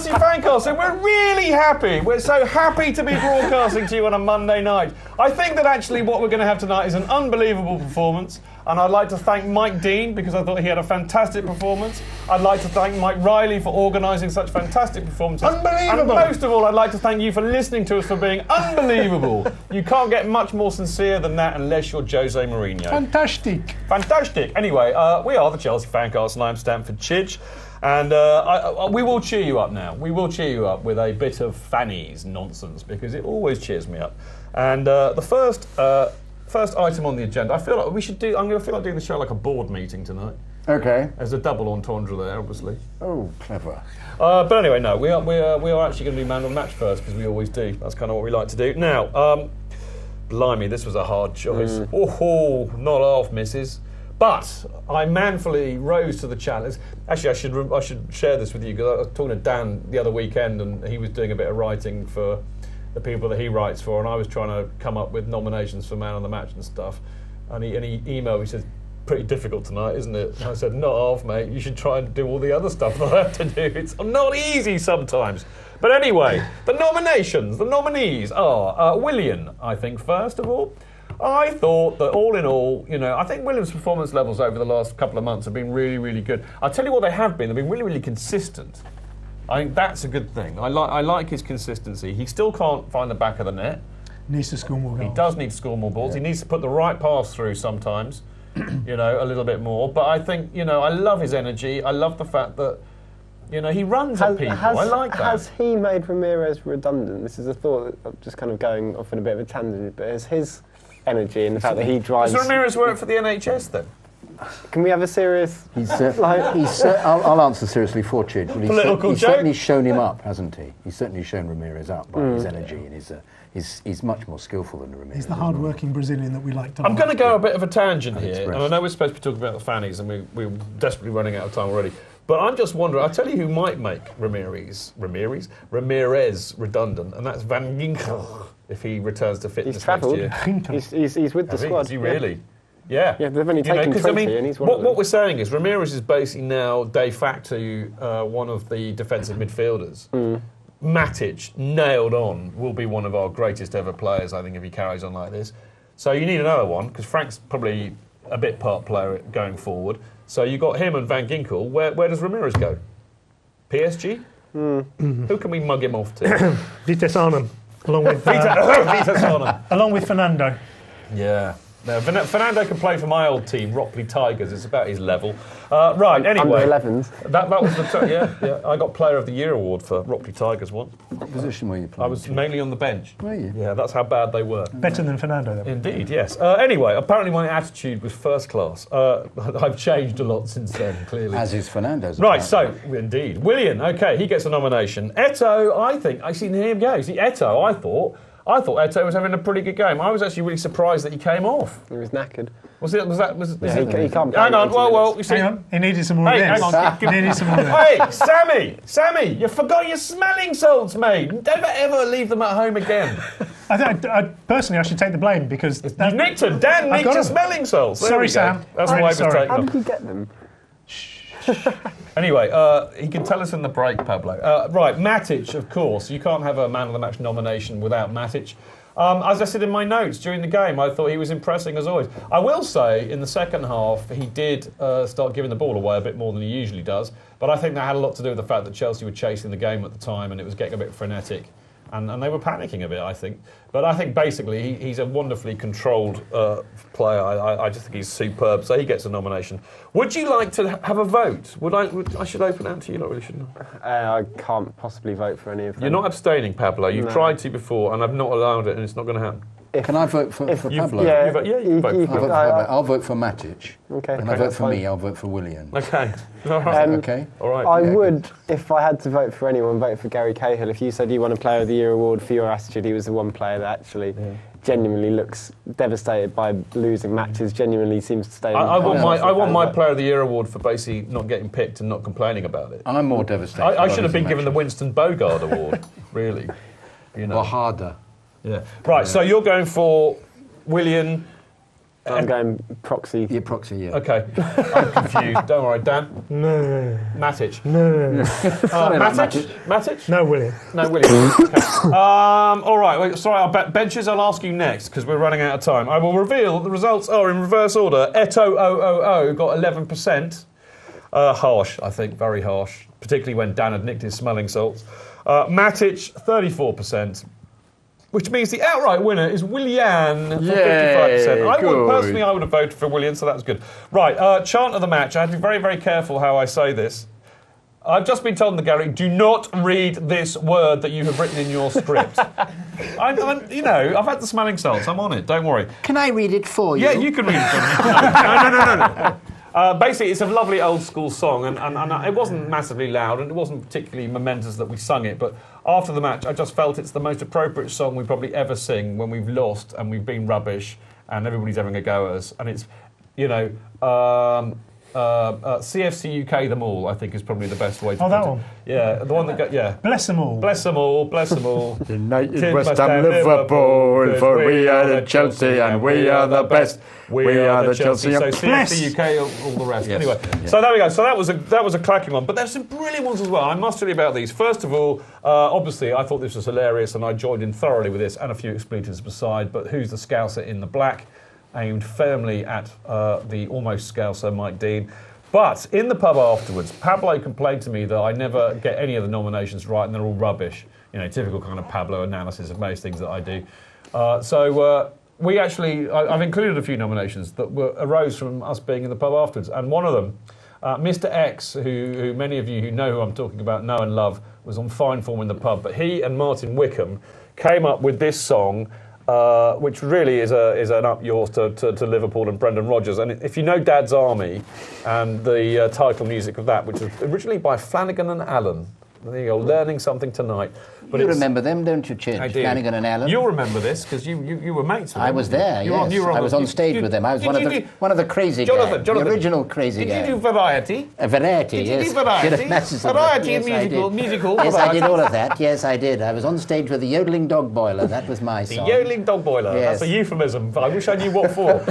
Chelsea FanCast, and we're really happy. We're so happy to be broadcasting to you on a Monday night. I think that actually what we're going to have tonight is an unbelievable performance, and I'd like to thank Mike Dean because I thought he had a fantastic performance. I'd like to thank Mike Riley for organising such fantastic performances. Unbelievable! And most of all, I'd like to thank you for listening to us, for being unbelievable. You can't get much more sincere than that unless you're Jose Mourinho. Fantastic. Fantastic. Anyway, we are the Chelsea FanCast, and I'm Stamford Chidge. And we will cheer you up now. We will cheer you up with a bit of Fannies nonsense because it always cheers me up. And the first item on the agenda, I feel like we should do. I'm going to feel like doing the show like a board meeting tonight. Okay. There's a double entendre there, obviously. Oh, clever. But anyway, no, we are actually going to do man of the match first because we always do. That's kind of what we like to do. Now, blimey, this was a hard choice. Oh, not half misses. But I manfully rose to the challenge. Actually, I should share this with you because I was talking to Dan the other weekend, and he was doing a bit of writing for the people that he writes for, and I was trying to come up with nominations for man of the match and stuff. And he emailed me, he said, "Pretty difficult tonight, isn't it?" And I said, "Not half, mate. You should try and do all the other stuff that I have to do. It's not easy sometimes." But anyway, the nominees are Willian, I think, first of all. I thought that all in all, I think William's performance levels over the last couple of months have been really, really good. I'll tell you what they have been. They've been really, really consistent. I think that's a good thing. I like his consistency. He still can't find the back of the net. Needs to score more goals. He does need to score more balls. Yeah. He needs to put the right pass through sometimes, a little bit more. But I think, I love his energy. I love the fact that, he runs at people. I like that. Has he made Ramirez redundant? This is a thought that I'm just kind of going off in a bit of a tangent, but is his energy and the fact that he drives... Does Ramirez work for the NHS then? Can we have a serious... I'll answer seriously for Chidge. Political he's joke? certainly shown him up, hasn't he? He's certainly shown Ramirez up by his energy, and he's much more skillful than Ramirez. He's the hard-working Brazilian that we like to I'm going to like. go a bit of a tangent here, and I know we're supposed to be talking about the Fannies, and we're desperately running out of time already. But I'm just wondering, I'll tell you who might make Ramirez redundant, and that's Van Ginkel, if he returns to fitness next year. He's with the squad. Is he really? Yeah. Yeah, they've only taken 20 and he's one of them. What we're saying is Ramirez is basically now de facto one of the defensive midfielders. Matic, nailed on, will be one of our greatest ever players, I think, if he carries on like this. So you need another one, because Frank's probably a bit part player going forward. So you got him and Van Ginkel. Where does Ramirez go? PSG? Who can we mug him off to? Vitesse Arnhem, along with Vitesse Arnhem. along with Fernando. Yeah. No, Fernando can play for my old team, Rockley Tigers. It's about his level. Right, anyway. Under 11s. That was the... yeah. I got Player of the Year award for Rockley Tigers once. What position were you playing? I was mainly on the bench. Were you? Yeah, that's how bad they were. Better than Fernando, then. Indeed, yes. Anyway, apparently my attitude was first class. I've changed a lot since then, clearly. As is Fernando's. Right, so, indeed. Willian, OK, he gets a nomination. Eto'o, I think... here we go. See, Eto'o, I thought Eto'o was having a pretty good game. I was actually really surprised that he came off. He was knackered. Was it? He can't play. Hang on, well, you see... Hang on, he needed some more of Hang this. on, He needed some more of this. Hey, Sammy, you forgot your smelling salts, mate. Never ever leave them at home again. Personally, I should take the blame because... You nicked them. Dan nicked your smelling salts. There Sorry, we go. Sam. That's why it was taken How off. did you get them? Anyway, he can tell us in the break, Pablo. Right, Matic, of course. You can't have a Man of the Match nomination without Matic. As I said in my notes during the game, I thought he was impressing as always. I will say, in the second half, he did start giving the ball away a bit more than he usually does. But I think that had a lot to do with the fact that Chelsea were chasing the game at the time and it was getting a bit frenetic. And they were panicking a bit, I think. But I think basically he's a wonderfully controlled player. I just think he's superb. So he gets a nomination. Would you like to have a vote? I should open it out to you, not really, shouldn't I? I can't possibly vote for any of them. You're not abstaining, Pablo. You've tried to before, and I've not allowed it, and it's not going to happen. Can I vote for Pablo? You can vote for Pablo. I'll vote for Matic. Okay. And I vote for me, I'll vote for Willian. Okay. All right. Okay. All right. I would, if I had to vote for anyone, vote for Gary Cahill. If you said you won a Player of the Year award for your attitude, he was the one player that actually genuinely looks devastated by losing matches, genuinely seems to stay... I want my Player of the Year award for basically not getting picked and not complaining about it. I'm more devastated. I should have been given the Winston Bogard award, really. Or harder. Yeah. Right, so you're going for Willian, I'm going proxy. Yeah, proxy, yeah. Okay, I'm confused. Don't worry, Dan. No. Matic. No. Matic? No, William. No, William. Okay. All right, wait, sorry, benches, I'll ask you next because we're running out of time. I will reveal the results are in reverse order. Eto'o got 11%. Harsh, I think, very harsh, particularly when Dan had nicked his smelling salts. Matic, 34%. Which means the outright winner is Willian for 55%. Personally, I would have voted for Willian, so that was good. Right, chant of the match. I have to be very, very careful how I say this. I've just been told in the gallery, do not read this word that you have written in your script. I've had the smelling salts. I'm on it. Don't worry. Can I read it for you? Yeah, you can read it. No. Basically, it's a lovely old school song, and it wasn't massively loud, and it wasn't particularly momentous that we sung it, but after the match, I just felt it's the most appropriate song we probably ever sing when we've lost and we've been rubbish and everybody's having a go at us. And it's, CFC UK them all, I think, is probably the best way to put it. Oh, that one? Yeah, the one that got, yeah. Bless them all. Bless them all, bless them all. United West Ham Liverpool, for we are the Chelsea and we are the best. We are the Chelsea. So CFC UK, all the rest. Yes. Anyway, Yes. so there we go. So that was a cracking one. But there's some brilliant ones as well. I must tell you about these. First of all, obviously, I thought this was hilarious and I joined in thoroughly with this and a few expletives beside. But who's the Scouser in the black? Aimed firmly at the almost Scouser Mike Dean. But in the pub afterwards, Pablo complained to me that I never get any of the nominations right and they're all rubbish. Typical kind of Pablo analysis of most things that I do. We actually, I've included a few nominations that arose from us being in the pub afterwards. And one of them, Mr. X, who many of you who know who I'm talking about know and love, was on fine form in the pub. But he and Martin Wickham came up with this song, which really is an up yours to Liverpool and Brendan Rodgers. And if you know Dad's Army and the title music of that, which was originally by Flanagan and Allen. There you go, learning something tonight. But you remember them, don't you, Chid? I do. Flanagan and Allen. You'll remember this because you were mates with them. I was there, yes. I was on stage with them. I was one of the crazy guys. The original crazy guy. Did you do variety? A variety, yes. Did you do variety? Did a masses of variety it. and Yes, musical. Yes, I did all of that. Yes, I did. I was on stage with the yodeling dog boiler. That was my song. The yodeling dog boiler. Yes. That's a euphemism. I wish I knew what for.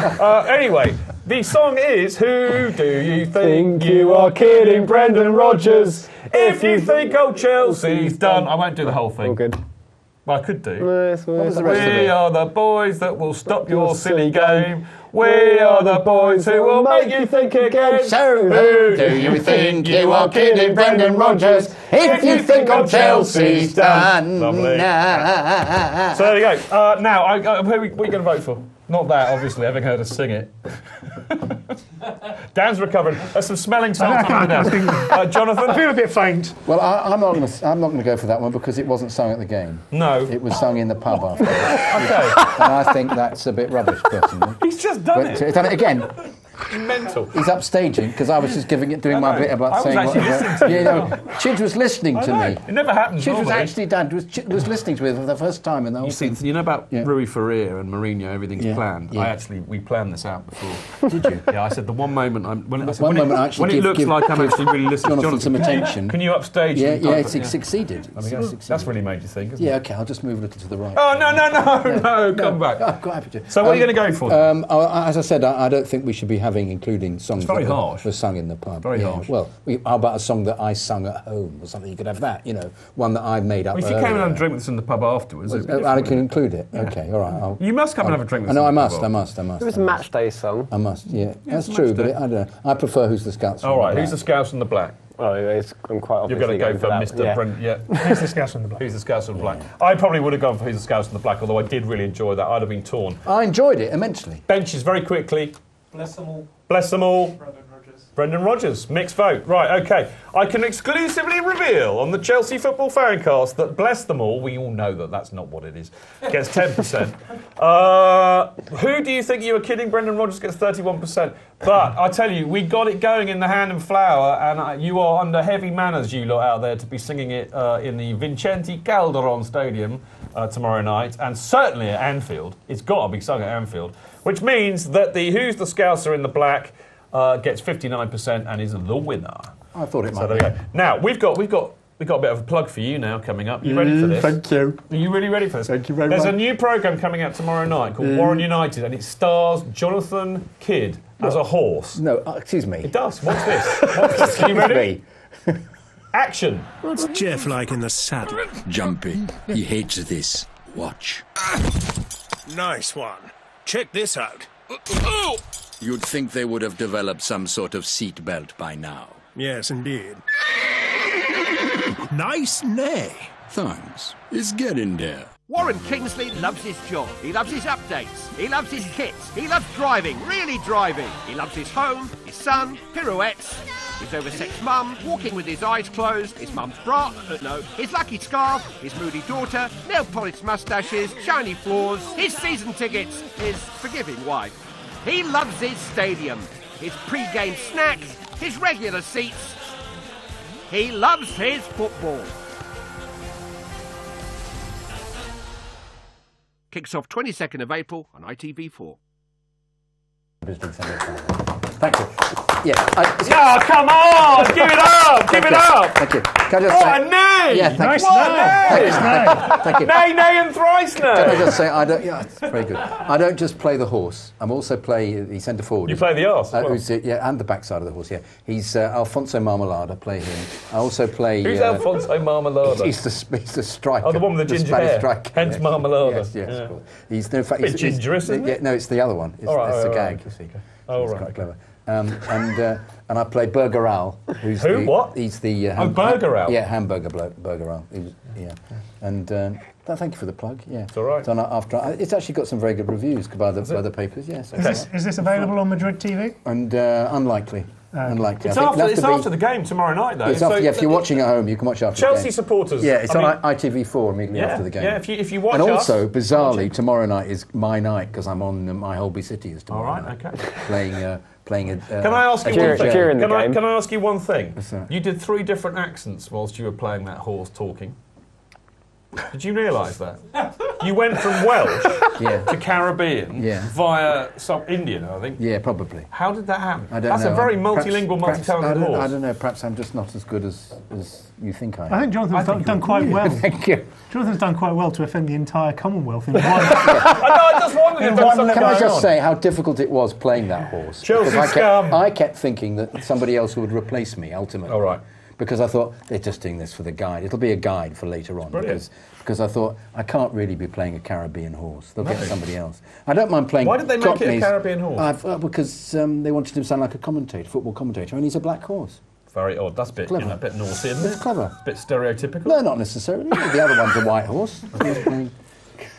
Anyway, the song is Who Do You Think You Are Kidding, Brendan Rodgers? If you think old Chelsea's done. I won't do the whole thing. All good. Well, I could do. What was the rest of We it? are the boys that will stop your silly game. We are the boys who will make you think again. So who do you think you are kidding, Brendan Rodgers? If you think old Chelsea's done. Lovely. So there you go. Now, who are we going to vote for? Not that, obviously, having heard us sing it. Dan's recovering. There's some smelling salts on the Jonathan? I feel a bit faint. Well, I'm not going to go for that one because it wasn't sung at the game. No. It was sung in the pub afterwards. Okay. And I think that's a bit rubbish, personally. He's just done it. He's done it again. Mental. He's upstaging because I was just doing my bit about saying. I was actually listening to you. Chidge was listening to me. It never happens. Chidge was normally. actually was listening to me for the first time in the whole thing. You know about Yeah. Rui Ferreira and Mourinho, everything's Yeah. planned. Yeah. We planned this out before. Did you? Yeah, I said the one moment when it actually looks give like I'm actually really listening. Jonathan some attention. Can you upstage? Yeah, and yeah, go it's for- succeeded. I mean, that's really made you think, isn't Yeah, it? okay, I'll just move a little to the right. Oh, no, come back. I'm quite happy to. So what are you going to go for? As I said, I don't think we should be including songs It's very that harsh. were sung in the pub. Very harsh. Well, how about a song that I sung at home or something? You could have that, one that I made up. Well, if you came and had a drink with us in the pub afterwards, it'd be I different. can include it. Okay, all right. You must come and have a drink with us. No, in I the must. pub I afterwards. must. It was a match day song. I must. Yeah, that's it's true. match But day. I don't know. I prefer Who's the Scouts. All right, who's the Scouse and the Black? Oh, I'm quite You're obviously going to go for that. Mr. Yeah. Brent, yeah. Who's the Scouse in the black? Who's the Scouse and the Black? I probably would have gone for Who's the Scouse and the Black, although I did really enjoy that. I'd have been torn. I enjoyed it immensely. Benches very quickly. Bless them all. Bless them all. Brendan Rodgers. Brendan Rodgers, mixed vote. Right, okay. I can exclusively reveal on the Chelsea Football FanCast that Bless Them All, we all know that that's not what it is, gets 10%. Who do you think you were kidding? Brendan Rodgers gets 31%. But I tell you, we got it going in the Hand and Flower, and you are under heavy manners, you lot out there, to be singing it in the Vincenti Calderon Stadium tomorrow night, and certainly at Anfield. It's got to be sung at Anfield, which means that the Who's the Scouser in the Black gets 59% and is the winner. I thought it So might there be. we go. Now we've got We've got a bit of a plug for you now coming up. You ready for this? Thank you. Are you really ready for this? Thank you very There's much. a new programme coming out tomorrow night called Warren United, and it stars Jonathan Kydd as a horse. No, excuse me. It does. Watch this. Watch this. Are you ready? Action. What's Jeff like in the saddle? Jumpy. He hates this. Watch. Nice one. Check this out. You'd think they would have developed some sort of seat belt by now. Yes, indeed. Nice neigh. Thanks. It's getting there. Warren Kingsley loves his job. He loves his updates. He loves his kits. He loves driving, really driving. He loves his home, his son, pirouettes, his oversexed mum, walking with his eyes closed, his mum's bra, his lucky scarf, his moody daughter, nail-polished moustaches, shiny floors, his season tickets, his forgiving wife. He loves his stadium, his pre-game snacks, his regular seats. He loves his football. Kicks off 22nd of April on ITV4. Thank you. Yeah. Oh, come on! Give it up! Give it up! Thank you. Can I just What say, a nay! Yeah, thank Nice you. now. Thank you. Nay, nay, and thrice Can I nay! just say, I don't. Yeah, it's very good. I don't just play the horse. I'm also play the centre forward. You play the arse as well. Yeah, and the backside of the horse. Yeah, he's Alfonso Marmalade. I play him. I also play. Who's Alfonso Marmalade? He's the striker. Oh, the one with the ginger Spanish hair. striker. Hence Marmalade. Yes, Yeah. of course. He's no fact. Bit gingerous, isn't it? Yeah, no, it's the other one. It's, All right, it's the all gag. right. You see. Oh, It's right, quite okay. clever. And I play Burger Al. Who's Who? the, What? He's the Burger Al? Yeah, hamburger Burger Al. Yeah, and thank you for the plug. Yeah, It's all right. So it's actually got some very good reviews by the papers. Yes. Is this available on Madrid TV? And unlikely. Unlikely. It's I think it'll have it's to be- after the game tomorrow night, though. It's after, yeah, if you're watching at home, you can watch after the Chelsea game. supporters. Yeah, it's I mean, on ITV4 immediately yeah, after the game. yeah, if you watch and us- also, bizarrely, tomorrow night is my night because I'm on My Holby City is tomorrow All right, night. okay. Playing a... Can I ask you one During- thing? during the Can game. I ask you one thing? What's that? You did 3 different accents whilst you were playing that horse talking. Did you realise that? You went from Welsh Yeah. to Caribbean Yeah. via some Indian, I think. Yeah, probably. How did that happen? I don't That's know. a very Perhaps- multilingual, perhaps- multi-talented horse. I don't know. Perhaps I'm just not as good as you think I am. I think Jonathan's done quite well. Thank you. Jonathan's done quite well to offend the entire Commonwealth in one. I just wondered if there was something Can I going just on. say how difficult it was playing that horse? Chelsea Because scum. I kept thinking that somebody else would replace me ultimately. All right. Because I thought they're just doing this for the guide. It'll be a guide for later on. brilliant. Because I thought I can't really be playing a Caribbean horse. They'll get somebody else. I don't mind playing. Why did they make it a Cockneys. Caribbean horse? Because they wanted him to sound like a commentator, football commentator, and he's a black horse. Very odd. That's a bit, Clever. a bit naughty, isn't it? It's clever. A bit stereotypical. No, not necessarily. The other one's a white horse. He's playing-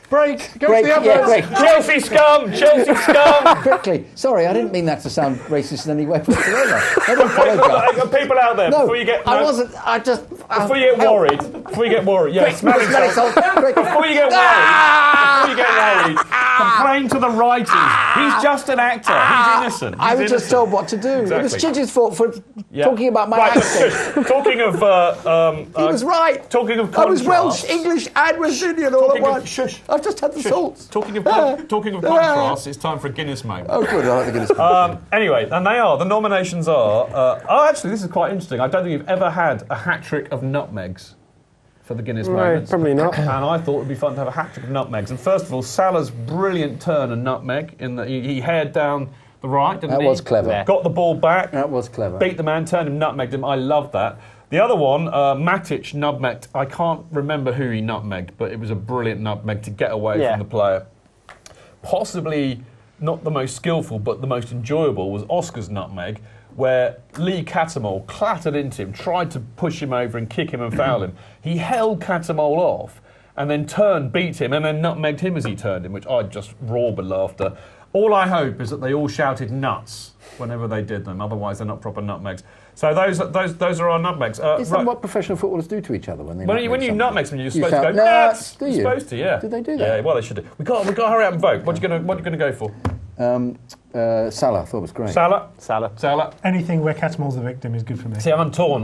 Break. Go Break, to the yeah, others. break. Chelsea scum! Chelsea scum! Quickly. Sorry, I didn't mean that to sound racist in any way whatsoever. I don't apologise. People out there, No, before you get... I no, wasn't. I just. Before you get worried, yeah, smelling Smelling salt. salt. Quick. Before you get worried, complain to the writers. He's just an actor. He's innocent. I He's was just innocent. told what to do. It was Exactly. Chidge's fault for Yeah. talking about my Right, accent. talking of... He was right. Talking of I was contrast- Welsh, English, and Brazilian all at Talking of- once. shush. I've just had the Shush. salts. Talking of contrast, it's time for a Guinness moment. Oh, good. I like the Guinness. Anyway, and the nominations are... actually, this is quite interesting. I don't think you've ever had a hat-trick of nutmegs for the Guinness No, moments. probably not. And I thought it would be fun to have a hat-trick of nutmegs. And first of all, Salah's brilliant turn and nutmeg, in that he haired down the right, didn't That he? was clever. Yeah. Got the ball back, That was clever. beat the man, turned him, nutmegged him. I love that. The other one, Matic nutmegged. I can't remember who he nutmegged, but it was a brilliant nutmeg to get away Yeah. from the player. Possibly not the most skillful, but the most enjoyable was Oscar's nutmeg, where Lee Catamol clattered into him, tried to push him over and kick him and foul him. He held Catamol off and then turned, beat him, and then nutmegged him as he turned him, which I just roared with laughter. All I hope is that they all shouted nuts whenever they did them, otherwise they're not proper nutmegs. So those are our nutmegs. Is that what professional footballers do to each other when they When you nutmeg something, you're supposed to go shout, nuts. Do You're you? supposed to, yeah. Did they do that? Yeah, well, they should do. We got to hurry up and vote. What are you gonna go for? Salah, I thought was great. Salah. Anything where Catamol's the victim is good for me. See, I'm torn.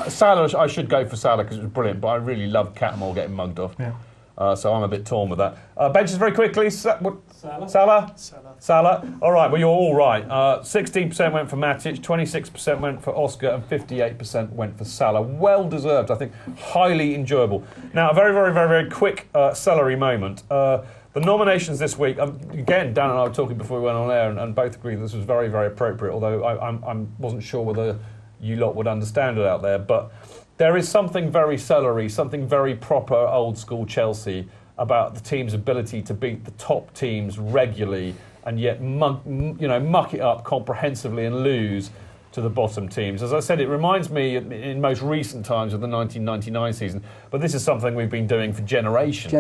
Salah, I should go for Salah because it was brilliant, but I really loved Catamol getting mugged off. Yeah. So I'm a bit torn with that. Benches very quickly. Salah. Salah. All right, well, you're all right. 16% went for Matic, 26% went for Oscar, and 58% went for Salah. Well deserved, I think. Highly enjoyable. Now, a very, very, very, very quick celery moment. The nominations this week, again, Dan and I were talking before we went on air, and both agreed this was very, very appropriate, although I wasn't sure whether you lot would understand it out there. But there is something very celery, something very proper old school Chelsea about the team's ability to beat the top teams regularly and yet muck it up comprehensively and lose to the bottom teams. As I said, it reminds me in most recent times of the 1999 season, but this is something we've been doing for generations.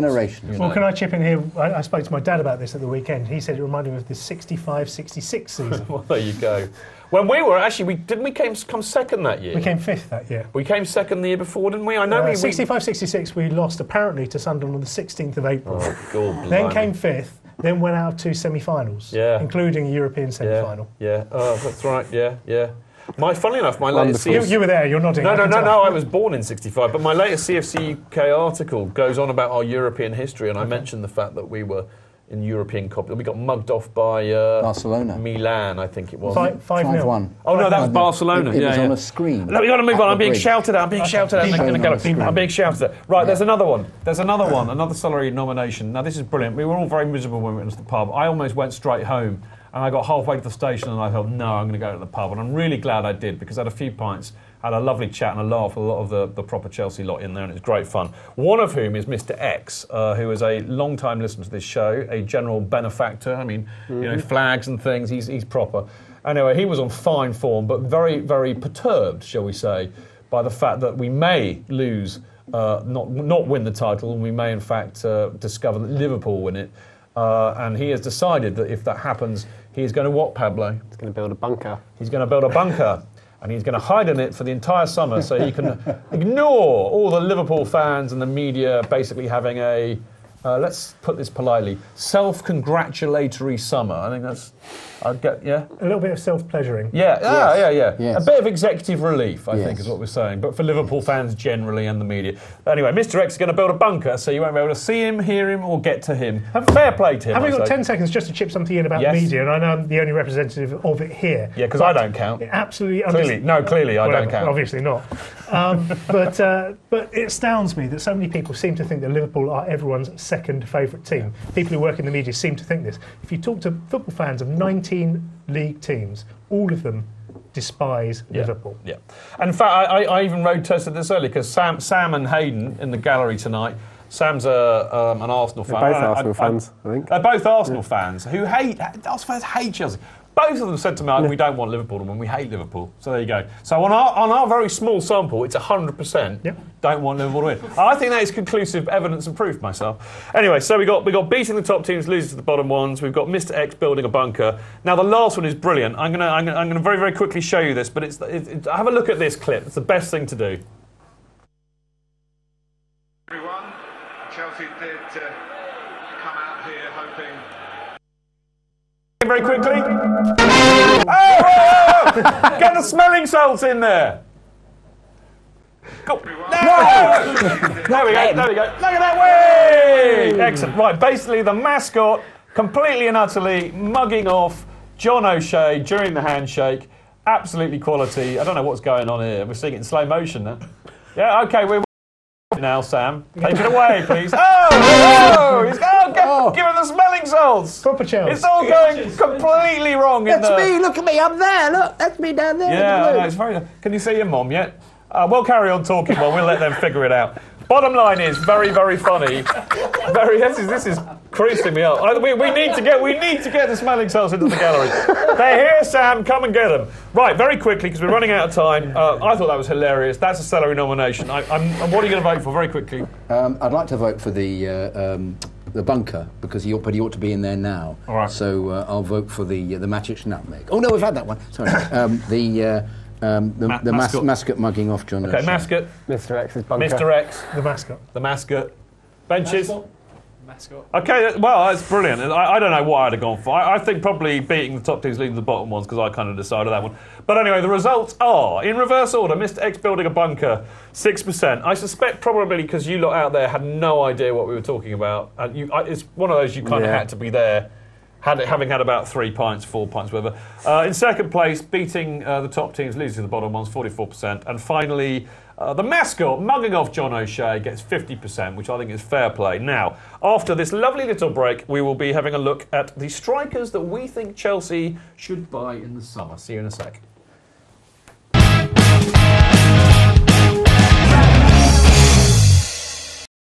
Well, can I chip in here? I spoke to my dad about this at the weekend. He said it reminded him of the 65-66 season. Well, there you go. When we were actually, didn't we come second that year? We came fifth that year. We came second the year before, didn't we? I know 65-66 we lost apparently to Sunderland on the 16th of April. Oh, God, then came fifth. Then went out of 2 semi-finals, including a European semi-final. Yeah, that's right. Yeah. Funnily enough, my latest you were there. You're nodding. No. I was born in '65, but my latest CFC UK article goes on about our European history, and I mentioned the fact that we were in European Cup. We got mugged off by Barcelona, Milan, I think it was. 5-0. Oh no, that was Barcelona. It was on a screen. No, we got to move on. I'm being shouted at. I'm being shouted at. Right, there's another one. Another celery nomination. Now this is brilliant. We were all very miserable when we went to the pub. I almost went straight home, and I got halfway to the station, and I thought, no, I'm going to go to the pub. And I'm really glad I did, because I had a few pints, had a lovely chat and a laugh with a lot of the proper Chelsea lot in there, and it was great fun. One of whom is Mr. X, who is a long-time listener to this show, a general benefactor. I mean, flags and things. He's proper. Anyway, he was on fine form, but very, very perturbed, shall we say, by the fact that we may lose, not win the title, and we may in fact discover that Liverpool win it. And he has decided that if that happens, he is going to what, Pablo? He's going to build a bunker. He's going to build a bunker. And he's going to hide in it for the entire summer so he can ignore all the Liverpool fans and the media basically having a, let's put this politely, self-congratulatory summer. I think that's, I'd get, yeah? A little bit of self-pleasuring. Yeah, yes. Yes. A bit of executive relief, I think, is what we're saying. But for Liverpool fans generally and the media. Anyway, Mr. X is going to build a bunker, so you won't be able to see him, hear him, or get to him. Fair play to him. Have we got 10 seconds just to chip something in about media? And I know I'm the only representative of it here. Yeah, because I don't count. Absolutely. Clearly I don't count. Obviously not. But it astounds me that so many people seem to think that Liverpool are everyone's second favourite team. People who work in the media seem to think this. If you talk to football fans of 19 league teams, all of them despise Liverpool. Yeah. And in fact, I even road tested this earlier because Sam and Hayden in the gallery tonight. Sam's an Arsenal fan. They're both Arsenal fans, I think. They're both Arsenal fans who Arsenal fans hate Chelsea. Both of them said to me, we don't want Liverpool to win, we hate Liverpool. So there you go. So on our very small sample, it's 100% don't want Liverpool to win. I think that is conclusive evidence and proof myself. Anyway, so we got beating the top teams, losing to the bottom ones. We've got Mr. X building a bunker. Now the last one is brilliant. I'm gonna very, very quickly show you this, but have a look at this clip. It's the best thing to do. Everyone, Chelsea did come out here hoping. Very quickly. Oh! Get the smelling salts in there. Go. No! There we go. Look at that way! Excellent. Right, basically the mascot completely and utterly mugging off John O'Shea during the handshake. Absolutely quality. I don't know what's going on here. We're seeing it in slow motion now. Yeah, okay, we're now, Sam. Take it away, please. Give him the smelling salts. Proper Chelsea. It's all going completely wrong. That's me. Look at me. I'm there. Look, that's me down there. Yeah, no, it's very. Can you see your mom yet? We'll carry on talking while we'll let them figure it out. Bottom line is very, very funny. This is creasing me up. We need to get the smelling salts into the gallery. They're here, Sam. Come and get them. Right, very quickly because we're running out of time. I thought that was hilarious. That's a celery nomination. What are you going to vote for? Very quickly. I'd like to vote for the bunker because he ought to be in there now. All right. So I'll vote for the Matic nutmeg. Oh no, we've had that one. Sorry. The mascot mugging off John. Okay, mascot. Mr. X's bunker. Mr. X. The mascot. Benches. Mascot. Okay, well, that's brilliant. I don't know what I'd have gone for. I think probably beating the top teams, leaving the bottom ones, because I kind of decided that one. But anyway, the results are, in reverse order, Mr. X building a bunker, 6%. I suspect probably because you lot out there had no idea what we were talking about. And it's one of those you kind of had to be there having had about 3 pints, 4 pints, whatever. In second place, beating the top teams, losing to the bottom ones, 44%. And finally, the mascot, mugging off John O'Shea, gets 50%, which I think is fair play. Now, after this lovely little break, we will be having a look at the strikers that we think Chelsea should buy in the summer. See you in a sec.